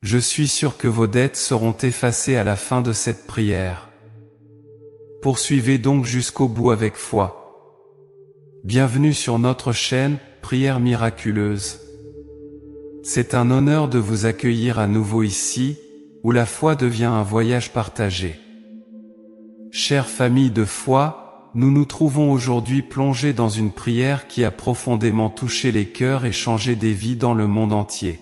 Je suis sûr que vos dettes seront effacées à la fin de cette prière. Poursuivez donc jusqu'au bout avec foi. Bienvenue sur notre chaîne, Prières miraculeuses. C'est un honneur de vous accueillir à nouveau ici, où la foi devient un voyage partagé. Chère famille de foi, nous nous trouvons aujourd'hui plongés dans une prière qui a profondément touché les cœurs et changé des vies dans le monde entier.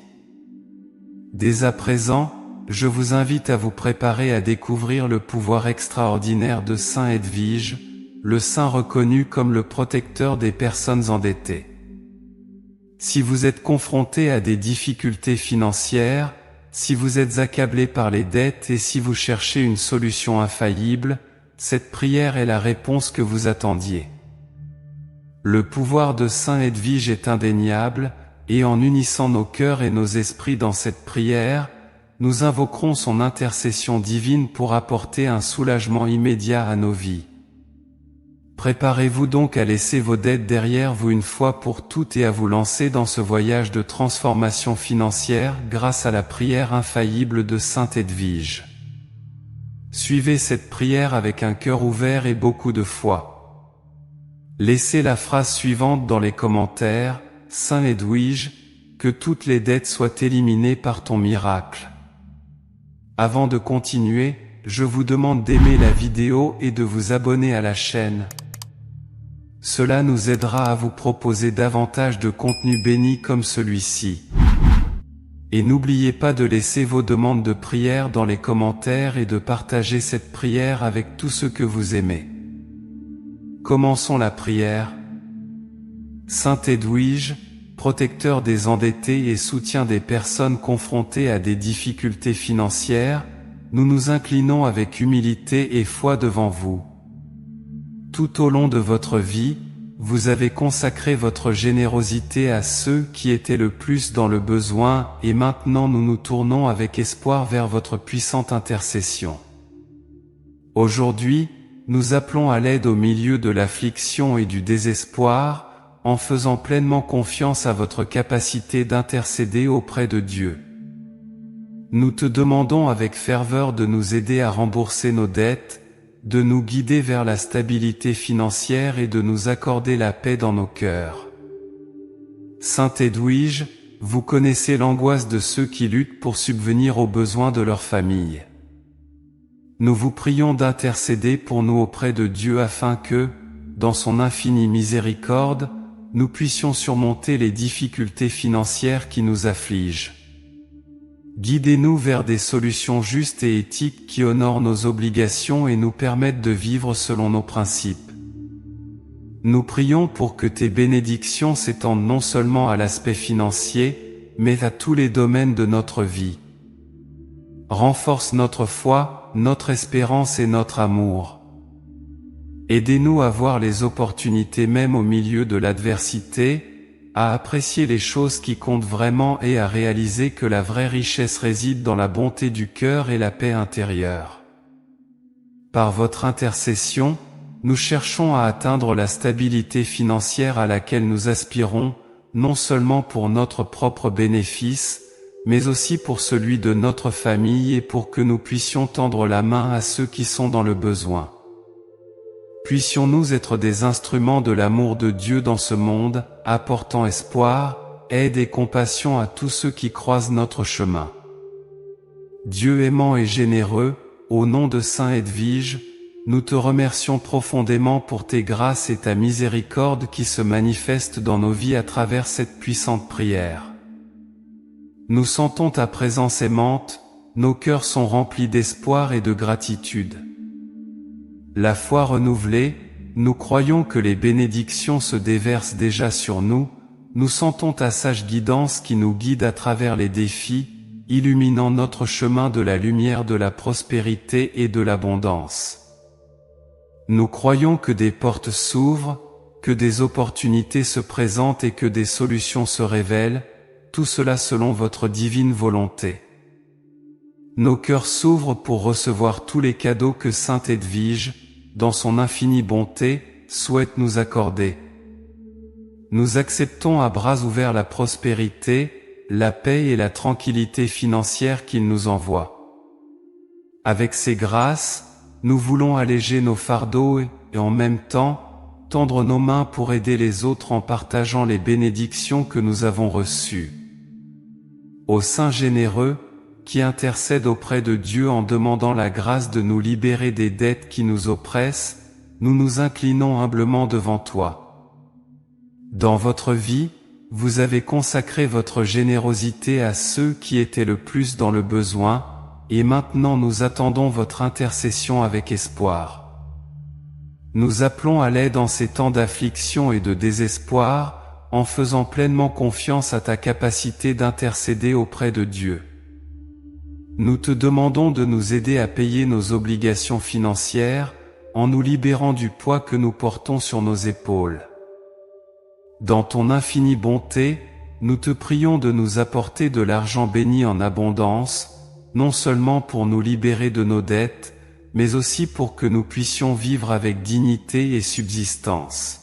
Dès à présent, je vous invite à vous préparer à découvrir le pouvoir extraordinaire de Saint Edwige, le saint reconnu comme le protecteur des personnes endettées. Si vous êtes confronté à des difficultés financières, si vous êtes accablé par les dettes et si vous cherchez une solution infaillible, cette prière est la réponse que vous attendiez. Le pouvoir de Saint Edwige est indéniable, et en unissant nos cœurs et nos esprits dans cette prière, nous invoquerons son intercession divine pour apporter un soulagement immédiat à nos vies. Préparez-vous donc à laisser vos dettes derrière vous une fois pour toutes et à vous lancer dans ce voyage de transformation financière grâce à la prière infaillible de Saint Edwige. Suivez cette prière avec un cœur ouvert et beaucoup de foi. Laissez la phrase suivante dans les commentaires: Saint Edwige, que toutes les dettes soient éliminées par ton miracle. Avant de continuer, je vous demande d'aimer la vidéo et de vous abonner à la chaîne. Cela nous aidera à vous proposer davantage de contenus bénis comme celui-ci. Et n'oubliez pas de laisser vos demandes de prière dans les commentaires et de partager cette prière avec tous ceux que vous aimez. Commençons la prière. Saint Edwige, protecteur des endettés et soutien des personnes confrontées à des difficultés financières, nous nous inclinons avec humilité et foi devant vous. Tout au long de votre vie, vous avez consacré votre générosité à ceux qui étaient le plus dans le besoin et maintenant nous nous tournons avec espoir vers votre puissante intercession. Aujourd'hui, nous appelons à l'aide au milieu de l'affliction et du désespoir, en faisant pleinement confiance à votre capacité d'intercéder auprès de Dieu. Nous te demandons avec ferveur de nous aider à rembourser nos dettes, de nous guider vers la stabilité financière et de nous accorder la paix dans nos cœurs. Saint Edwige, vous connaissez l'angoisse de ceux qui luttent pour subvenir aux besoins de leur famille. Nous vous prions d'intercéder pour nous auprès de Dieu afin que, dans son infinie miséricorde, nous puissions surmonter les difficultés financières qui nous affligent. Guidez-nous vers des solutions justes et éthiques qui honorent nos obligations et nous permettent de vivre selon nos principes. Nous prions pour que tes bénédictions s'étendent non seulement à l'aspect financier, mais à tous les domaines de notre vie. Renforce notre foi, notre espérance et notre amour. Aidez-nous à voir les opportunités même au milieu de l'adversité, à apprécier les choses qui comptent vraiment et à réaliser que la vraie richesse réside dans la bonté du cœur et la paix intérieure. Par votre intercession, nous cherchons à atteindre la stabilité financière à laquelle nous aspirons, non seulement pour notre propre bénéfice, mais aussi pour celui de notre famille et pour que nous puissions tendre la main à ceux qui sont dans le besoin. Puissions-nous être des instruments de l'amour de Dieu dans ce monde, apportant espoir, aide et compassion à tous ceux qui croisent notre chemin. Dieu aimant et généreux, au nom de Saint Edwige, nous te remercions profondément pour tes grâces et ta miséricorde qui se manifestent dans nos vies à travers cette puissante prière. Nous sentons ta présence aimante, nos cœurs sont remplis d'espoir et de gratitude. La foi renouvelée, nous croyons que les bénédictions se déversent déjà sur nous, nous sentons ta sage guidance qui nous guide à travers les défis, illuminant notre chemin de la lumière de la prospérité et de l'abondance. Nous croyons que des portes s'ouvrent, que des opportunités se présentent et que des solutions se révèlent, tout cela selon votre divine volonté. Nos cœurs s'ouvrent pour recevoir tous les cadeaux que Saint Edwige, dans son infinie bonté, souhaite nous accorder. Nous acceptons à bras ouverts la prospérité, la paix et la tranquillité financière qu'il nous envoie. Avec ces grâces, nous voulons alléger nos fardeaux et en même temps, tendre nos mains pour aider les autres en partageant les bénédictions que nous avons reçues. Ô Saint généreux, qui intercède auprès de Dieu en demandant la grâce de nous libérer des dettes qui nous oppressent, nous nous inclinons humblement devant toi. Dans votre vie, vous avez consacré votre générosité à ceux qui étaient le plus dans le besoin, et maintenant nous attendons votre intercession avec espoir. Nous appelons à l'aide en ces temps d'affliction et de désespoir, en faisant pleinement confiance à ta capacité d'intercéder auprès de Dieu. Nous te demandons de nous aider à payer nos obligations financières, en nous libérant du poids que nous portons sur nos épaules. Dans ton infinie bonté, nous te prions de nous apporter de l'argent béni en abondance, non seulement pour nous libérer de nos dettes, mais aussi pour que nous puissions vivre avec dignité et subsistance.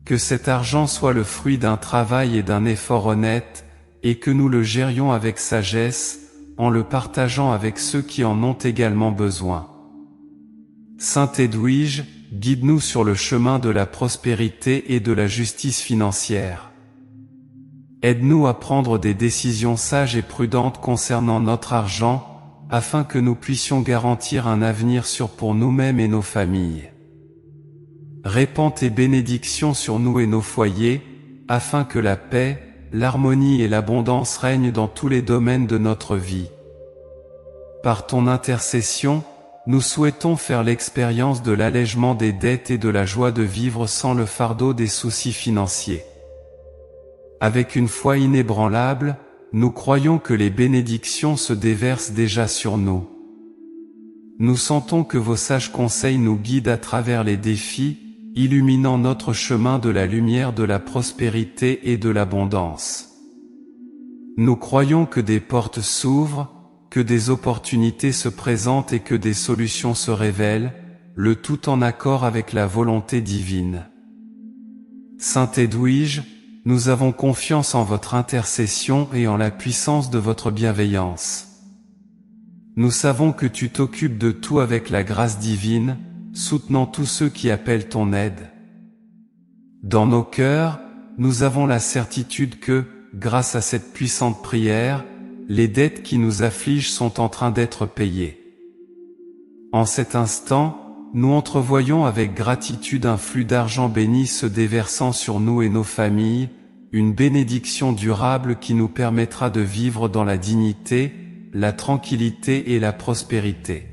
Que cet argent soit le fruit d'un travail et d'un effort honnête, et que nous le gérions avec sagesse, en le partageant avec ceux qui en ont également besoin. Saint Edwige, guide-nous sur le chemin de la prospérité et de la justice financière. Aide-nous à prendre des décisions sages et prudentes concernant notre argent, afin que nous puissions garantir un avenir sûr pour nous-mêmes et nos familles. Répands tes bénédictions sur nous et nos foyers, afin que la paix, l'harmonie et l'abondance règnent dans tous les domaines de notre vie. Par ton intercession, nous souhaitons faire l'expérience de l'allègement des dettes et de la joie de vivre sans le fardeau des soucis financiers. Avec une foi inébranlable, nous croyons que les bénédictions se déversent déjà sur nous. Nous sentons que vos sages conseils nous guident à travers les défis, illuminant notre chemin de la lumière de la prospérité et de l'abondance. Nous croyons que des portes s'ouvrent, que des opportunités se présentent et que des solutions se révèlent, le tout en accord avec la volonté divine. Saint Edwige, nous avons confiance en votre intercession et en la puissance de votre bienveillance. Nous savons que tu t'occupes de tout avec la grâce divine, soutenant tous ceux qui appellent ton aide. Dans nos cœurs, nous avons la certitude que, grâce à cette puissante prière, les dettes qui nous affligent sont en train d'être payées. En cet instant, nous entrevoyons avec gratitude un flux d'argent béni se déversant sur nous et nos familles, une bénédiction durable qui nous permettra de vivre dans la dignité, la tranquillité et la prospérité.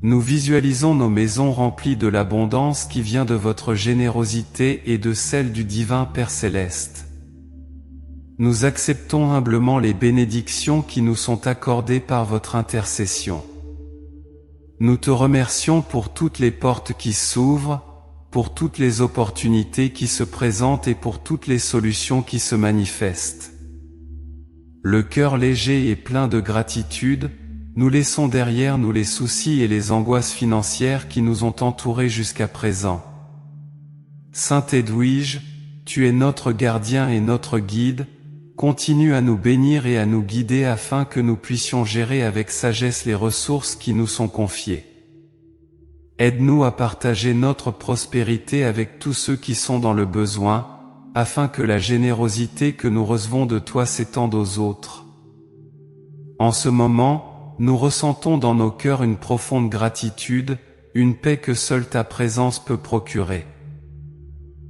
Nous visualisons nos maisons remplies de l'abondance qui vient de votre générosité et de celle du divin Père Céleste. Nous acceptons humblement les bénédictions qui nous sont accordées par votre intercession. Nous te remercions pour toutes les portes qui s'ouvrent, pour toutes les opportunités qui se présentent et pour toutes les solutions qui se manifestent. Le cœur léger et plein de gratitude, nous laissons derrière nous les soucis et les angoisses financières qui nous ont entourés jusqu'à présent. Saint Edwige, tu es notre gardien et notre guide, continue à nous bénir et à nous guider afin que nous puissions gérer avec sagesse les ressources qui nous sont confiées. Aide-nous à partager notre prospérité avec tous ceux qui sont dans le besoin, afin que la générosité que nous recevons de toi s'étende aux autres. En ce moment, nous ressentons dans nos cœurs une profonde gratitude, une paix que seule ta présence peut procurer.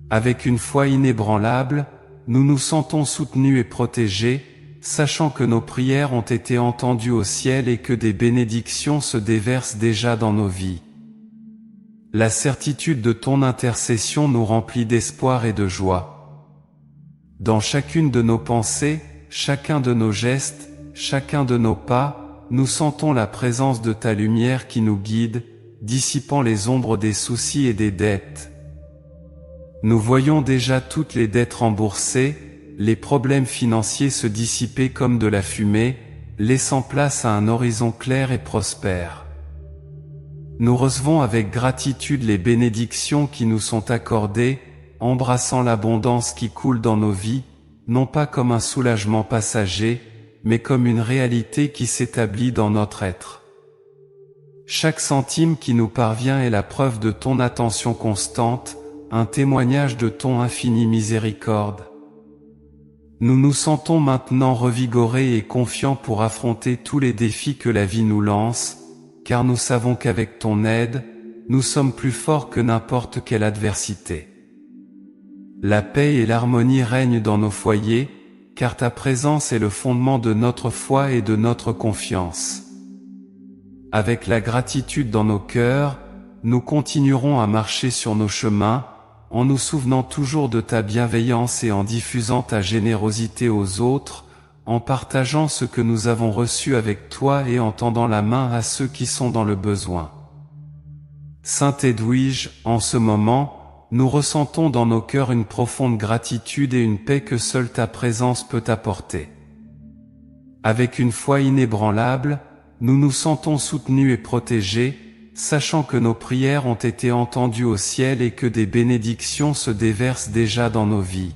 Avec une foi inébranlable, nous nous sentons soutenus et protégés, sachant que nos prières ont été entendues au ciel et que des bénédictions se déversent déjà dans nos vies. La certitude de ton intercession nous remplit d'espoir et de joie. Dans chacune de nos pensées, chacun de nos gestes, chacun de nos pas, nous sentons la présence de ta lumière qui nous guide, dissipant les ombres des soucis et des dettes. Nous voyons déjà toutes les dettes remboursées, les problèmes financiers se dissiper comme de la fumée, laissant place à un horizon clair et prospère. Nous recevons avec gratitude les bénédictions qui nous sont accordées, embrassant l'abondance qui coule dans nos vies, non pas comme un soulagement passager, mais comme une réalité qui s'établit dans notre être. Chaque centime qui nous parvient est la preuve de ton attention constante, un témoignage de ton infinie miséricorde. Nous nous sentons maintenant revigorés et confiants pour affronter tous les défis que la vie nous lance, car nous savons qu'avec ton aide, nous sommes plus forts que n'importe quelle adversité. La paix et l'harmonie règnent dans nos foyers, car ta présence est le fondement de notre foi et de notre confiance. Avec la gratitude dans nos cœurs, nous continuerons à marcher sur nos chemins, en nous souvenant toujours de ta bienveillance et en diffusant ta générosité aux autres, en partageant ce que nous avons reçu avec toi et en tendant la main à ceux qui sont dans le besoin. Saint Edwige, en ce moment, nous ressentons dans nos cœurs une profonde gratitude et une paix que seule ta présence peut apporter. Avec une foi inébranlable, nous nous sentons soutenus et protégés, sachant que nos prières ont été entendues au ciel et que des bénédictions se déversent déjà dans nos vies.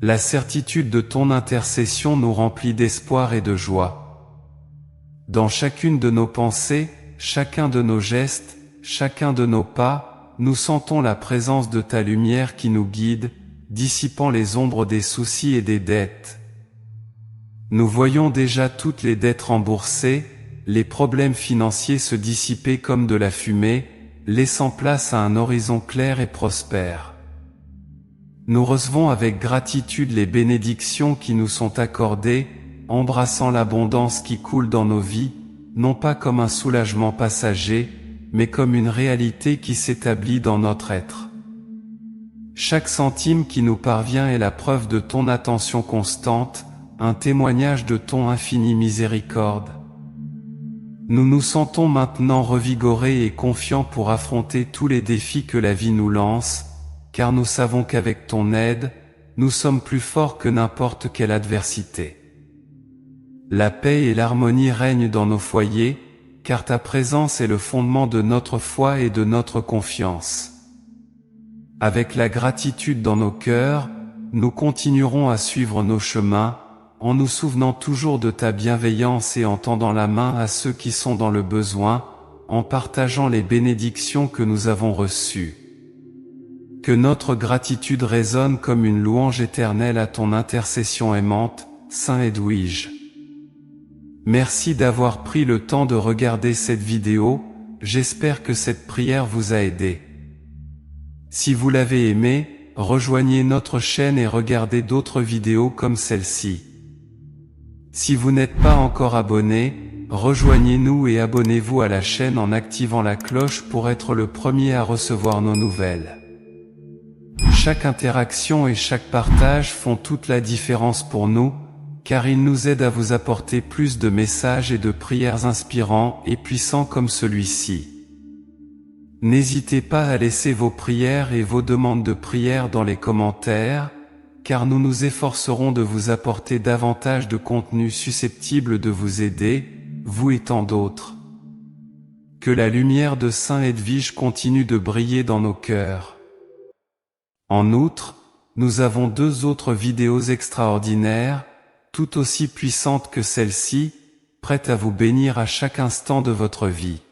La certitude de ton intercession nous remplit d'espoir et de joie. Dans chacune de nos pensées, chacun de nos gestes, chacun de nos pas, nous sentons la présence de ta lumière qui nous guide, dissipant les ombres des soucis et des dettes. Nous voyons déjà toutes les dettes remboursées, les problèmes financiers se dissiper comme de la fumée, laissant place à un horizon clair et prospère. Nous recevons avec gratitude les bénédictions qui nous sont accordées, embrassant l'abondance qui coule dans nos vies, non pas comme un soulagement passager, mais comme une réalité qui s'établit dans notre être. Chaque centime qui nous parvient est la preuve de ton attention constante, un témoignage de ton infinie miséricorde. Nous nous sentons maintenant revigorés et confiants pour affronter tous les défis que la vie nous lance, car nous savons qu'avec ton aide, nous sommes plus forts que n'importe quelle adversité. La paix et l'harmonie règnent dans nos foyers, car ta présence est le fondement de notre foi et de notre confiance. Avec la gratitude dans nos cœurs, nous continuerons à suivre nos chemins, en nous souvenant toujours de ta bienveillance et en tendant la main à ceux qui sont dans le besoin, en partageant les bénédictions que nous avons reçues. Que notre gratitude résonne comme une louange éternelle à ton intercession aimante, Saint Edwige. Merci d'avoir pris le temps de regarder cette vidéo, j'espère que cette prière vous a aidé. Si vous l'avez aimé, rejoignez notre chaîne et regardez d'autres vidéos comme celle-ci. Si vous n'êtes pas encore abonné, rejoignez-nous et abonnez-vous à la chaîne en activant la cloche pour être le premier à recevoir nos nouvelles. Chaque interaction et chaque partage font toute la différence pour nous, car ils nous aident à vous apporter plus de messages et de prières inspirants et puissants comme celui-ci. N'hésitez pas à laisser vos prières et vos demandes de prière dans les commentaires, car nous nous efforcerons de vous apporter davantage de contenu susceptible de vous aider, vous et tant d'autres. Que la lumière de Saint Edwige continue de briller dans nos cœurs. En outre, nous avons 2 autres vidéos extraordinaires, tout aussi puissantes que celle-ci, prêtes à vous bénir à chaque instant de votre vie.